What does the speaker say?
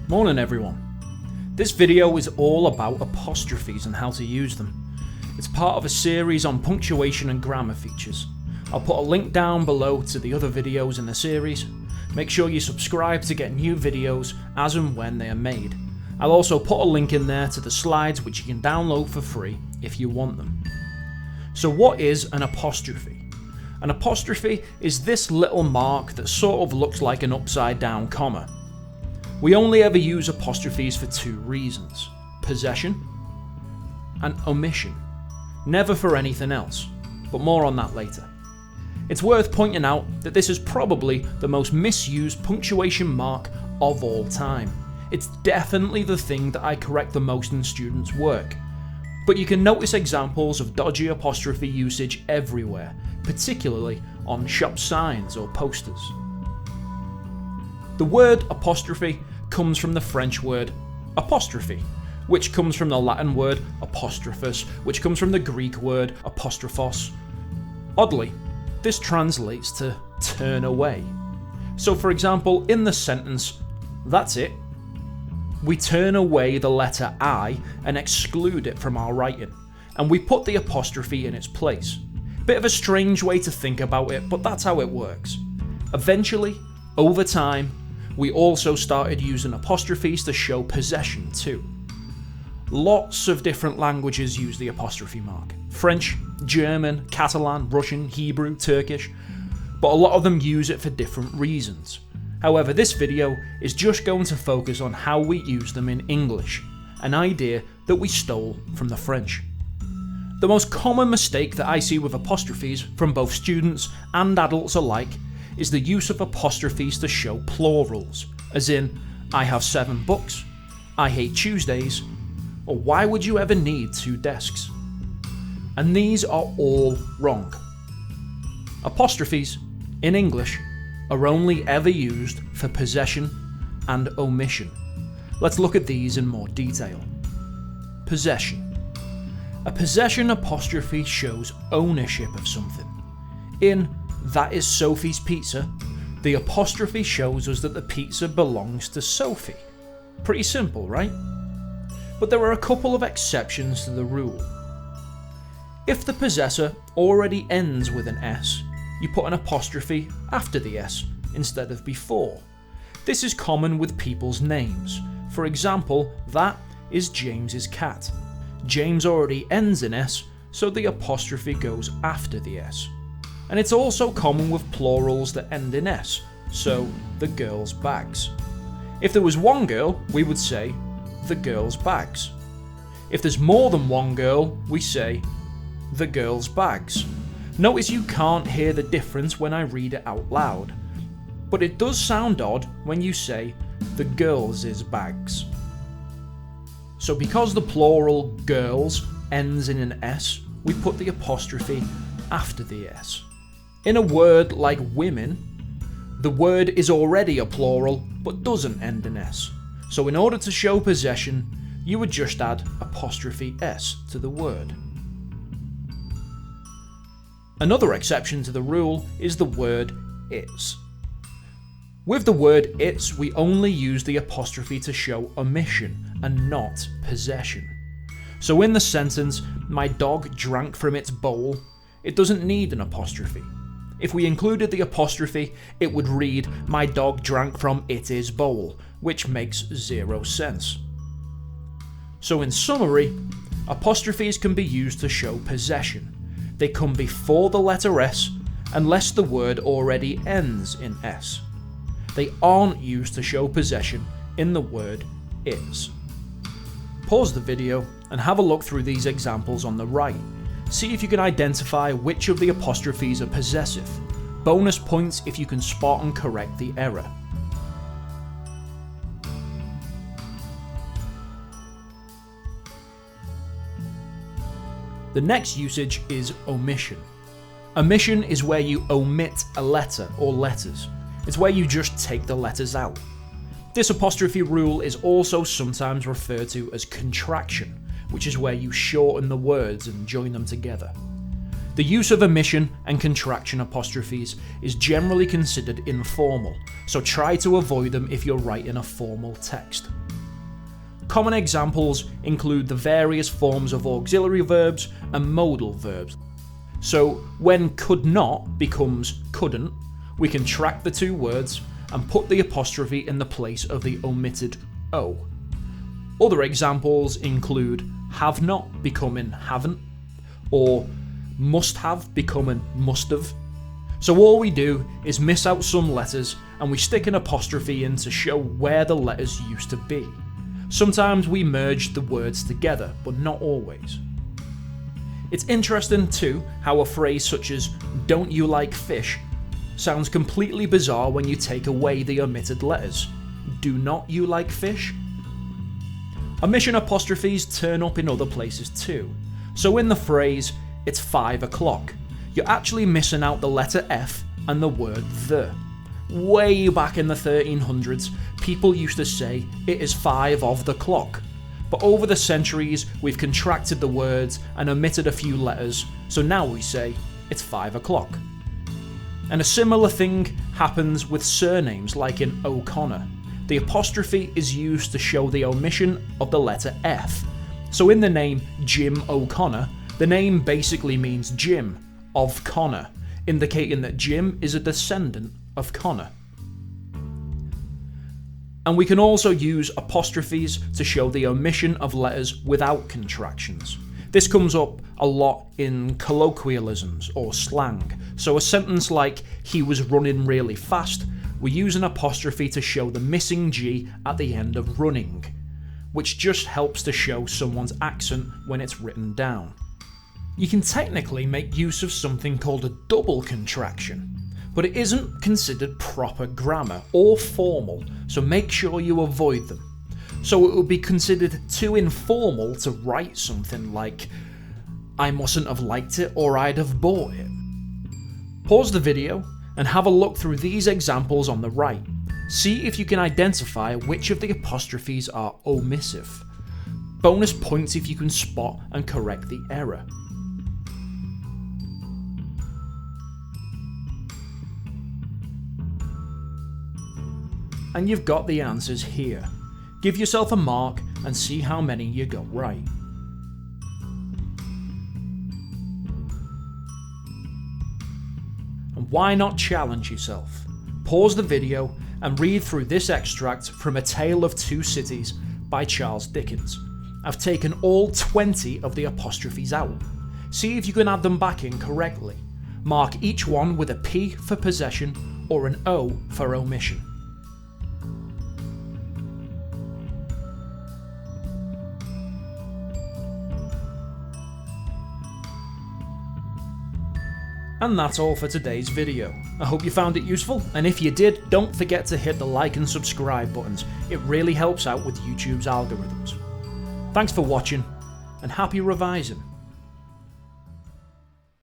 Morning everyone. This video is all about apostrophes and how to use them. It's part of a series on punctuation and grammar features. I'll put a link down below to the other videos in the series. Make sure you subscribe to get new videos as and when they are made. I'll also put a link in there to the slides which you can download for free if you want them. So what is an apostrophe? An apostrophe is this little mark that sort of looks like an upside down comma. We only ever use apostrophes for two reasons: possession and omission. Never for anything else, but more on that later. It's worth pointing out that this is probably the most misused punctuation mark of all time. It's definitely the thing that I correct the most in students' work. But you can notice examples of dodgy apostrophe usage everywhere, particularly on shop signs or posters. The word apostrophe comes from the French word apostrophe, which comes from the Latin word apostrophus, which comes from the Greek word apostrophos. Oddly, this translates to turn away. So for example, in the sentence, "That's it," we turn away the letter I and exclude it from our writing, and we put the apostrophe in its place. Bit of a strange way to think about it, but that's how it works. Eventually, over time, we also started using apostrophes to show possession too. Lots of different languages use the apostrophe mark: French, German, Catalan, Russian, Hebrew, Turkish, but a lot of them use it for different reasons. However, this video is just going to focus on how we use them in English, an idea that we stole from the French. The most common mistake that I see with apostrophes from both students and adults alike is the use of apostrophes to show plurals, as in, "I have 7 books," "I hate Tuesdays," or "Why would you ever need 2 desks?" And these are all wrong. Apostrophes, in English, are only ever used for possession and omission. Let's look at these in more detail. Possession. A possession apostrophe shows ownership of something. In "That is Sophie's pizza," the apostrophe shows us that the pizza belongs to Sophie. Pretty simple, right? But there are a couple of exceptions to the rule. If the possessor already ends with an S, you put an apostrophe after the S instead of before. This is common with people's names. For example, "That is James's cat." James already ends in S, so the apostrophe goes after the S. And it's also common with plurals that end in S, so "the girl's bags." If there was one girl, we would say "the girl's bags." If there's more than one girl, we say "the girl's bags." Notice you can't hear the difference when I read it out loud, but it does sound odd when you say "the girls' bags." So because the plural "girls" ends in an S, we put the apostrophe after the S. In a word like women, the word is already a plural but doesn't end in S. So in order to show possession, you would just add apostrophe S to the word. Another exception to the rule is the word "its." With the word "its," we only use the apostrophe to show omission and not possession. So in the sentence, "My dog drank from its bowl," it doesn't need an apostrophe. If we included the apostrophe, it would read, "My dog drank from its bowl," which makes zero sense. So in summary, apostrophes can be used to show possession. They come before the letter S unless the word already ends in S. They aren't used to show possession in the word "is." Pause the video and have a look through these examples on the right. See if you can identify which of the apostrophes are possessive. Bonus points if you can spot and correct the error. The next usage is omission. Omission is where you omit a letter or letters. It's where you just take the letters out. This apostrophe rule is also sometimes referred to as contraction, which is where you shorten the words and join them together. The use of omission and contraction apostrophes is generally considered informal, so try to avoid them if you're writing a formal text. Common examples include the various forms of auxiliary verbs and modal verbs. So when could not becomes couldn't, we contract the two words and put the apostrophe in the place of the omitted O. Other examples include have not becoming haven't, or must have becoming must have. So all we do is miss out some letters and we stick an apostrophe in to show where the letters used to be. Sometimes we merge the words together, but not always. It's interesting too how a phrase such as "don't you like fish" sounds completely bizarre when you take away the omitted letters. Do not you like fish? Omission apostrophes turn up in other places too. So in the phrase "it's 5 o'clock", you're actually missing out the letter F and the word the. Way back in the 1300s, people used to say it is 5 of the clock. But over the centuries, we've contracted the words and omitted a few letters, so now we say it's 5 o'clock. And a similar thing happens with surnames like in O'Connor. The apostrophe is used to show the omission of the letter F. So in the name Jim O'Connor, the name basically means Jim of Connor, indicating that Jim is a descendant of Connor. And we can also use apostrophes to show the omission of letters without contractions. This comes up a lot in colloquialisms or slang. So a sentence like "he was running really fast", we use an apostrophe to show the missing G at the end of running, which just helps to show someone's accent when it's written down. You can technically make use of something called a double contraction, but it isn't considered proper grammar or formal, so make sure you avoid them. So it would be considered too informal to write something like "I mustn't have liked it or I'd have bought it". Pause the video and have a look through these examples on the right. See if you can identify which of the apostrophes are omissive. Bonus points if you can spot and correct the error. And you've got the answers here. Give yourself a mark and see how many you got right. And why not challenge yourself? Pause the video and read through this extract from A Tale of Two Cities by Charles Dickens. I've taken all 20 of the apostrophes out. See if you can add them back in correctly. Mark each one with a P for possession or an O for omission. And that's all for today's video. I hope you found it useful, and if you did, don't forget to hit the like and subscribe buttons. It really helps out with YouTube's algorithms. Thanks for watching, and happy revising.